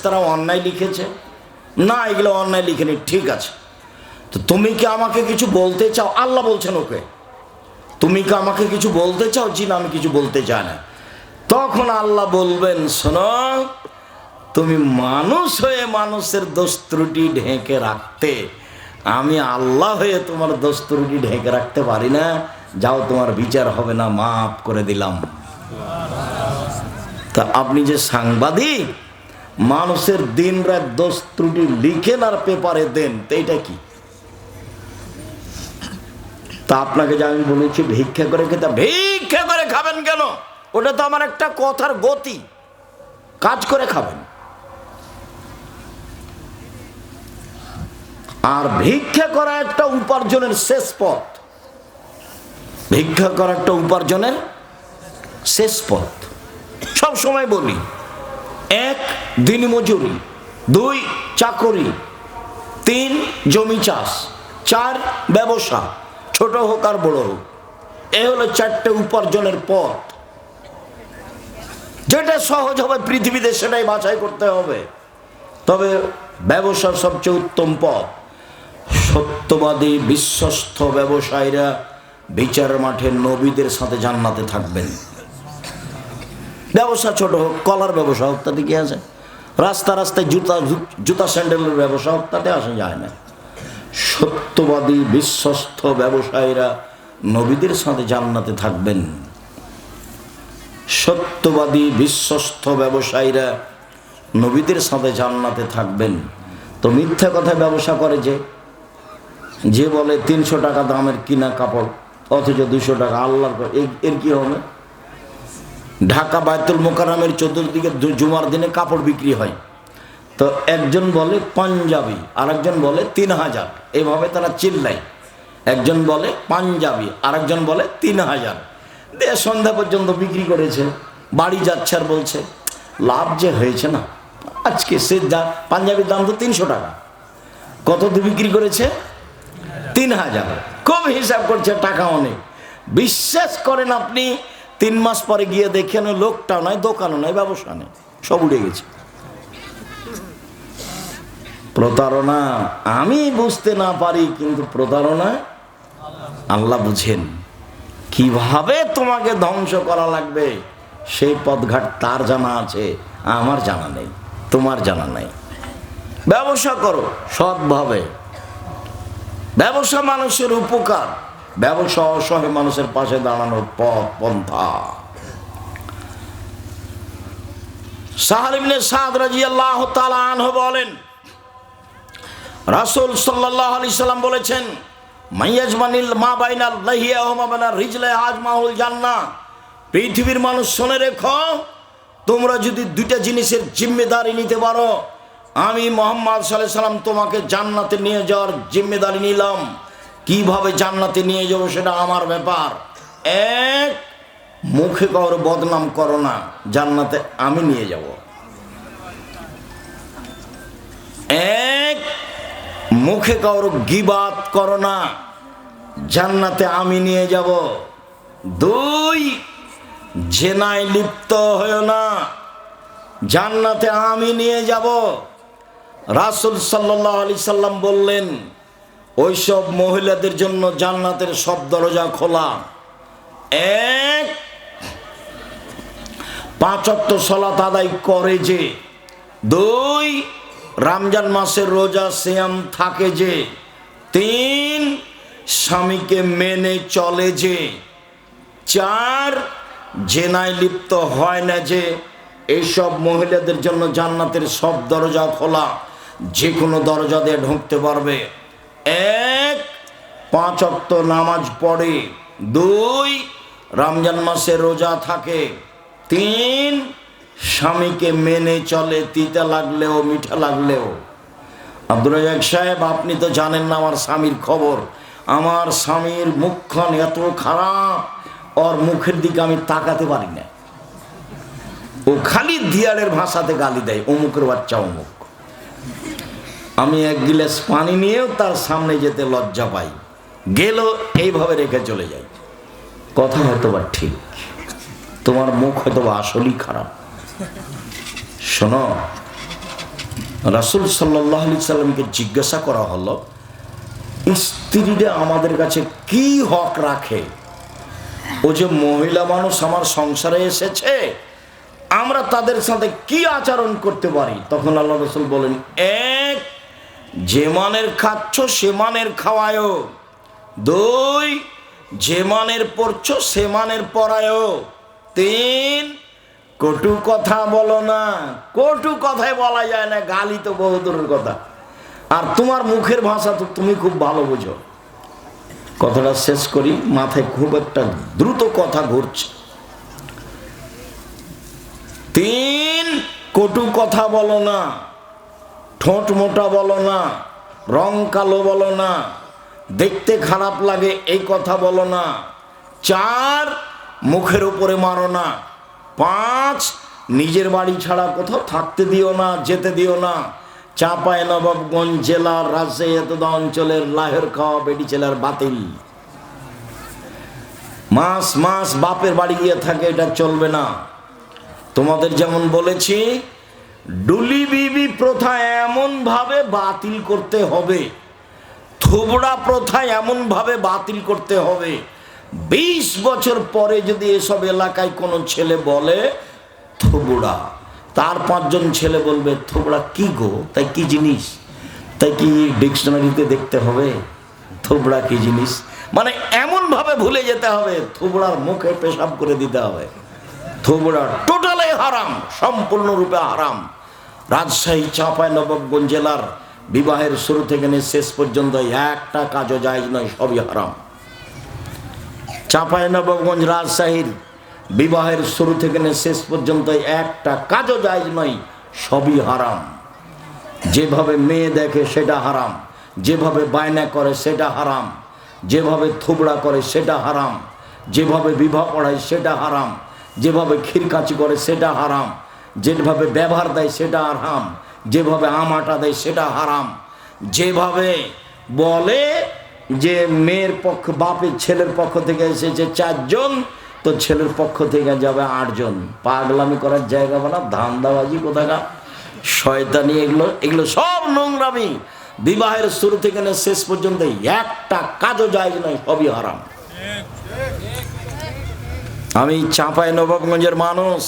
তারা অন্যায় লিখেছে না, এগুলো অন্যায় লিখেনি, ঠিক আছে। তো তুমি কি আমাকে কিছু বলতে চাও? আল্লাহ বলছেন ওকে, তুমি কি আমাকে কিছু বলতে চাও? জি না, আমি কিছু বলতে চাই না। তখন আল্লাহ বলবেন, শোনো, তুমি মানুষ হয়ে মানুষের দোষ ত্রুটি ঢেকে রাখতে, আমি আল্লাহ হয়ে তোমার দোষ ত্রুটি ঢেকে রাখতে পারি না। যাও, তোমার বিচার হবে না, মাফ করে দিলাম। তা আপনি যে সাংবাদিক, মানুষের দিন রাত দোষ ত্রুটি লিখেন আর পেপারে দেন, তো এইটা কি? তা আপনাকে যে আমি বলেছি ভিক্ষা করে খেতে, ভিক্ষা করে খাবেন কেন? ওটা তো আমার একটা কথার গতি, কাজ করে খাবেন। আর ভিক্ষা করা একটা উপার্জনের শেষ পথ, ভিক্ষা করা একটা উপার্জনের শেষ পথ। সব সময় বলি, 1 দিনমজুরি, 2 চাকরি, 3 জমি চাষ, 4 ব্যবসা, ছোট হোক আর বড় হোক। এ হলো 4টে উপার্জনের পথ। যেটা সহজ হবে পৃথিবীতে সেটাই বাছাই করতে হবে। তবে ব্যবসার সবচেয়ে উত্তম পথ। সত্যবাদী বিশ্বস্ত ব্যবসায়ীরা বিচার মাঠে নবীদের সাথে জান্নাতে থাকবেন। ব্যবসা ছোট হোক, কলার ব্যবসা হোক, তাতে কি আছে? রাস্তা রাস্তায় জুতা স্যান্ডেলের ব্যবসা হোক, তাতে আসা যায় না। সত্যবাদী বিশ্বস্ত ব্যবসায়ীরা নবীদের সাথে জান্নাতে থাকবেন। সত্যবাদী বিশ্বস্ত ব্যবসায়ীরা নবীদের সাথে জান্নাতে থাকবেন। তো মিথ্যা কথায় ব্যবসা করে যে বলে 300 টাকা দামের কিনা কাপড় অথচ 200 টাকা, আল্লাহর, এর কি হবে? ঢাকা বায়তুল মোকাররমের চতুর্দিকে জুমার দিনে কাপড় বিক্রি হয়, তো একজন বলে পাঞ্জাবি, আরেকজন বলে 3000, এইভাবে তারা চিল্লায়। একজন বলে পাঞ্জাবি, আরেকজন বলে 3000 দিয়ে সন্ধ্যা পর্যন্ত বিক্রি করেছে। বাড়ি যাচ্ছে আর বলছে, লাভ যে হয়েছে না আজকে, সে যা পাঞ্জাবির দাম তো 300 টাকা, কত দিয়ে বিক্রি করেছে? 3000। খুব হিসাব করছে, টাকা অনেক। বিশ্বাস করেন আপনি, 3 মাস পরে গিয়ে দেখেন লোকটাও নয়, দোকানও নয়, ব্যবসা নেই, সব উড়ে গেছে। প্রতারণা আমি বুঝতে না পারি, কিন্তু প্রতারণা আল্লাহ বুঝেন। কিভাবে তোমাকে ধ্বংস করা লাগবে সেই পথঘাট তার জানা আছে, আমার জানা নেই, তোমার জানা নেই। ব্যবসা করো সৎভাবে, ব্যবসা মানুষের উপকার, ব্যবসা অসহায় মানুষের পাশে দাঁড়ানোর পথ পন্থা। সাহাল ইবনে সাদ রাদিয়াল্লাহু তাআলা আনহু বলেন, রাসূল সাল্লাল্লাহু আলাইহি সাল্লাম বলেছেন, মাইয়াজমানিল মা বাইনাল লাহিয়া ওয়া মা বাইনার রিজলা আজমাউল জান্নাহ। পৃথিবীর মানুষ শুনে রেখো, তোমরা যদি 2টা জিনিসের জিম্মেদারি নিতে পারো, আমি মুহাম্মদ সাল্লাল্লাহু আলাইহি সাল্লাম তোমাকে জান্নাতে নিয়ে যাওয়ার জিম্মেদারি নিলাম। কিভাবে জান্নাতে নিয়ে যাবো সেটা আমার ব্যাপার। 1, মুখে কারো বদনাম করো না, জান্নাতে আমি নিয়ে যাব। 1, মুখে কারো গীবাত করো না, জান্নাতে আমি নিয়ে যাব। 2, জেনায় লিপ্ত হয়ো না, জান্নাতে আমি নিয়ে যাব। রাসূল সাল্লাল্লাহু আলাইহি সাল্লাম বললেন, ওইসব মহিলাদের জন্য জান্নাতের সব দরজা খোলা। 1, 5 ওয়াক্ত সালাত আদায় করে যে। 2, রমজান মাসের রোজা সিয়াম থাকে যে। 3, স্বামীকে মেনে চলে যে। 4, জেনায় লিপ্ত হয় না যে। এইসব মহিলাদের জন্য জান্নাতের সব দরজা খোলা, যে কোনো দরজা দিয়ে ঢুকতে পারবে। 1, 5 ওয়াক্ত নামাজ পড়ে। 2, রমজান মাসে রোজা থাকে। 3, স্বামীকে মেনে চলে, তিতা লাগলেও মিঠা লাগলেও। আব্দুর রাজ্জাক সাহেব, আপনি তো জানেন না আমার স্বামীর খবর। আমার স্বামীর মুখখান এত খারাপ, ওর মুখের দিকে আমি তাকাতে পারি না। ও খালি দিয়ারের ভাষাতে গালি দেয়, অমুকের বাচ্চা অমুক। আমি 1 গ্লাস পানি নিয়েও তার সামনে যেতে লজ্জা পাই, গেল এইভাবে রেখে চলে যাই। কথা হয়তো বা ঠিক, তোমার মুখ হয়তো বা আসলেই খারাপ। শোনো, রাসূল সাল্লাল্লাহু আলাইহি সাল্লামকে জিজ্ঞাসা করা হলো, স্ত্রীরা আমাদের কাছে কি হক রাখে? ও যে মহিলা মানুষ আমার সংসারে এসেছে, আমরা তাদের সাথে কি আচরণ করতে পারি? তখন আল্লাহ রাসূল বলেন, এক, যে মানের খাচ্ছ সে মানের খাওয়ায়ও। দুই, যে মানের পড়ছো সে মানের পড়ায়ও। তিন, কটু কথা বলো না। কটু কথায় বলা যায় না, গালি তো বহু দূরের কথা। আর তোমার মুখের ভাষা তো তুমি খুব ভালো বোঝো। কথাটা শেষ করি, মাথায় খুব একটা দ্রুত কথা ঘুরছে। তিন, কটু কথা বলো না, ঠোঁট মোটা বলো না, রং কালো বলো না, দেখতে খারাপ লাগে এই কথা বলো না। চার, মুখের উপরে মারো না। পাঁচ, নিজের বাড়ি ছাড়া কোথাও থাকতে দিও না, যেতে দিও না। চাঁপাইনবাবগঞ্জ জেলার রাজশাহী এতদা অঞ্চলের লাহের খাওয়া বেটি ছেলের বাতিল। মাস মাস বাপের বাড়ি গিয়ে থাকে, এটা চলবে না। তোমাদের যেমন বলেছি, ডুলি বিবি প্রথা এমন ভাবে বাতিল করতে হবে, থুবড়া প্রথা এমন ভাবে বাতিল করতে হবে, 20 বছর পরে যদি এসব এলাকায় কোনো ছেলে বলে থুবড়া, তার 5 জন ছেলে বলবে থুবড়া কি গো, তাই কি জিনিস? তাই কি ডিকশনারিতে দেখতে হবে থুবড়া কি জিনিস? মানে এমন ভাবে ভুলে যেতে হবে, থুবড়ার মুখে পেশাব করে দিতে হবে। থুবড়া টোটালি হারাম, সম্পূর্ণরূপে হারাম। রাজশাহী চাঁপাইনবাবগঞ্জ জেলার বিবাহের শুরু থেকে নিয়ে শেষ পর্যন্ত একটা কাজও জায়েজ নয়, সবই হারাম। চাঁপাইনবাবগঞ্জ রাজশাহীর বিবাহের শুরু থেকে নিয়ে শেষ পর্যন্ত একটা কাজও জায়েজ নয়, সবই হারাম। যেভাবে মেয়ে দেখে সেটা হারাম, যেভাবে বায়না করে সেটা হারাম, যেভাবে থুবড়া করে সেটা হারাম, যেভাবে বিবাহ পড়ায় সেটা হারাম, যেভাবে ক্ষীরকাচি করে সেটা হারাম, যেভাবে ব্যবহার দেয় সেটা হারাম, যেভাবে আমাটা দেয় সেটা হারাম, যেভাবে বলে যে মেয়ের পক্ষ বাপের ছেলের পক্ষ থেকে এসেছে 4 জন, তো ছেলের পক্ষ থেকে যাবে 8 জন। পাগলামি করার জায়গা বানা, ধান্দাবাজি কোথাকার, শয়তানি, এগুলো সব নোংরামি। বিবাহের শুরু থেকে শেষ পর্যন্ত একটা কাজও জায়েজ নয়, সবই হারাম। আমি চাঁপাইনবাবগঞ্জের মানুষ,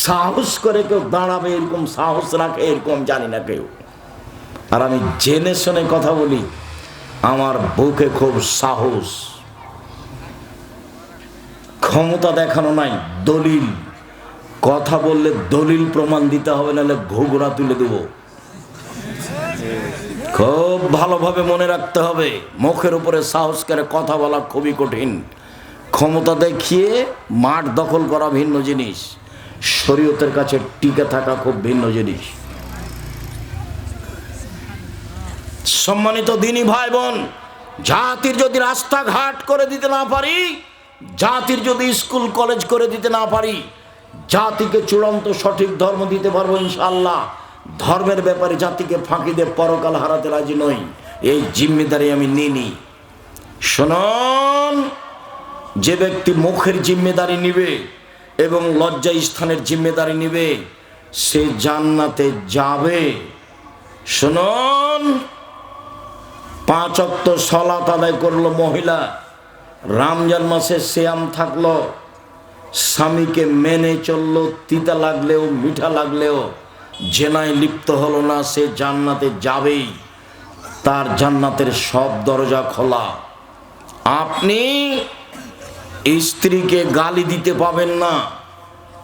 সাহস করে কেউ দাঁড়াবে এরকম সাহস রাখে এরকম জানি না কেউ। আর আমি জেনে শুনে কথা বলি, আমার বুকে খুব সাহস। ক্ষমতা দেখানো নাই, দলিল। কথা বললে দলিল প্রমাণ দিতে হবে, নাহলে ঘুঘরা তুলে দেব। খুব ভালোভাবে মনে রাখতে হবে, মুখের উপরে সাহস করে কথা বলা খুবই কঠিন। ক্ষমতা দেখিয়ে মাঠ দখল করা ভিন্ন জিনিস, শরীয়তের কাছে টিকে থাকা খুব ভিন্ন জিনিস। সম্মানিত দিনী ভাই বোন, জাতির যদি রাস্তাঘাট করে দিতে না পারি, জাতির যদি স্কুল কলেজ করে দিতে না পারি, জাতিকে চূড়ান্ত সঠিক ধর্ম দিতে পারবো ইনশাআল্লাহ। ধর্মের ব্যাপারে জাতিকে ফাঁকি দিয়ে পরকাল হারাতে রাজি নই, এই জিম্মেদারি আমি নিই। শুনুন, যে ব্যক্তি মুখের জিম্মেদারি নিবে এবং লজ্জা স্থানের জিম্মেদারি নিবে, সে জান্নাতে যাবে। শুনুন, 5 ওয়াক্ত সালাত আদায় করলো মহিলা, রমজান মাসে সিয়াম থাকলো, স্বামীকে মেনে চললো, তিতা লাগলেও মিঠা লাগলেও জেনায় লিপ্ত হলো না, সে জান্নাতে যাবেই। তার জান্নাতের সব দরজা খোলা। আপনি স্ত্রীকে গালি দিতে পাবেন না,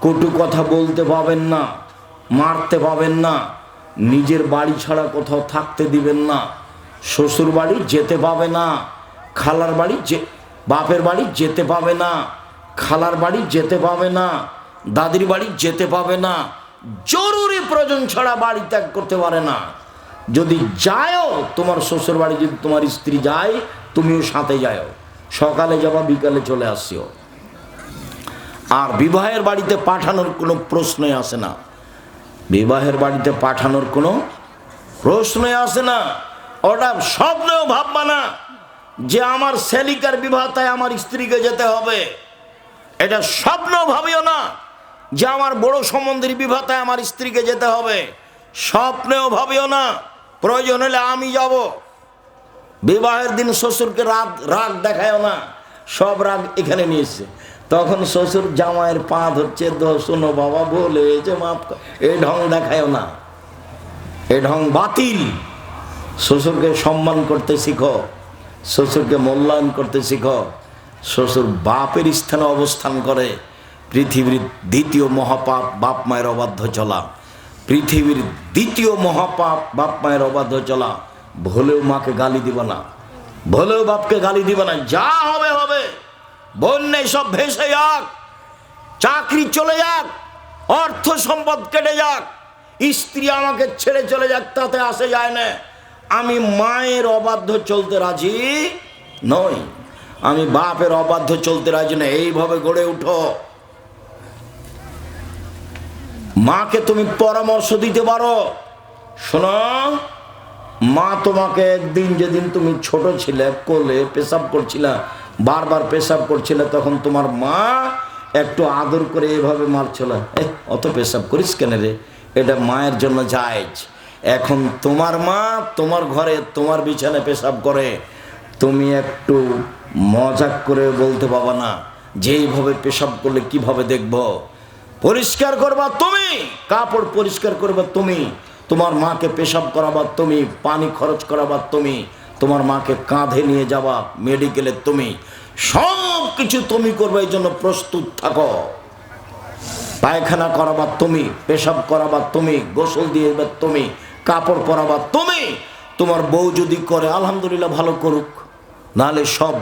কটু কথা বলতে পাবেন না, মারতে পাবেন না, নিজের বাড়ি ছাড়া কোথাও থাকতে দিবেন না, শ্বশুর বাড়ি যেতে পাবে না, খালার বাড়ি বাপের বাড়ি যেতে পাবে না, খালার বাড়ি যেতে পাবে না, দাদির বাড়ি যেতে পাবে না, জরুরি প্রয়োজন ছাড়া বাড়ি ত্যাগ করতে পারে না। যদি যায়ও তোমার শ্বশুর বাড়ি, যদি তোমার স্ত্রী যায়, তুমিও সাথে যাও, সকালে যাবা বিকালে চলে আসিও। আর বিবাহের বাড়িতে পাঠানোর কোনো প্রশ্নই আসে না, বিবাহের বাড়িতে পাঠানোর কোনো প্রশ্নই আসে না। ওটা স্বপ্নেও ভাববা না যে আমার সেলিকার বিবাহ তাই আমার স্ত্রীকে যেতে হবে। এটা স্বপ্নেও ভাবিও না যে আমার বড় সম্বন্ধের বিবাহ তাই আমার স্ত্রীকে যেতে হবে। স্বপ্নেও ভাবিও না। প্রয়োজন হলে আমি যাব। বিবাহের দিন শ্বশুরকে রাগ রাগ দেখায়ও না, সব রাগ এখানে নিয়ে এসছে। তখন শ্বশুর জামাইয়ের পা ধরছে, শোনো বাবা বলে যে মাপ, এই ঢং দেখায়ও না, এই ঢং বাতিল। শ্বশুরকে সম্মান করতে শিখো, শ্বশুরকে মূল্যায়ন করতে শিখো। শ্বশুর বাপের স্থানে অবস্থান করে। পৃথিবীর দ্বিতীয় মহাপাপ বাপ মায়ের অবাধ্য চলা। পৃথিবীর দ্বিতীয় মহাপাপ বাপ মায়ের অবাধ্য চলা। ভুলেও মাকে গালি দিব না, ভুলেও বাপকে গালি দিব না। যা হবে হবে, বন্যায় সব ভেসে যাক, চাকরি চলে যাক, অর্থ সম্পদ কেটে যাক, স্ত্রী আমাকে ছেড়ে চলে যাক, তাতে আসে যায় না। আমি মায়ের অবাধ্য চলতে রাজি নই, আমি বাপের অবাধ্য চলতে রাজি না। এইভাবে গড়ে উঠো। মাকে তুমি পরামর্শ দিতে পারো, শোনো মা তোমাকে একদিন, যেদিন তুমি ছোট ছিলে, কোলে পেশাব করছিলা, বারবার পেশাব করছিলে, তখন তোমার মা একটু আদর করে এভাবে মারছিল, অত পেশাব করিস কেন রে, এটা মায়ের জন্য জায়েজ। এখন তোমার মা তোমার ঘরে তোমার বিছানায় পেশাব করে, তুমি একটু মজাক করে বলতে পারবা না যে এইভাবে পেশাব করলে কিভাবে দেখব। পরিষ্কার করবা তুমি, কাপড় পরিষ্কার করবা তুমি, তোমার মাকে পেশাব করাবা তুমি, পানি খরচ করাবা তুমি, তোমার মাকে কাঁধে নিয়ে যাবা মেডিকেলে তুমি, সব কিছু তুমি করবে। এই জন্য প্রস্তুত থাকো। পায়খানা করাবা তুমি, পেশাব করাবা তুমি, গোসল দিয়ে তুমি, কাপড় পরাবা তুমি। তোমার বউ যদি করে আলহামদুলিল্লাহ ভালো করুক, নাহলে সব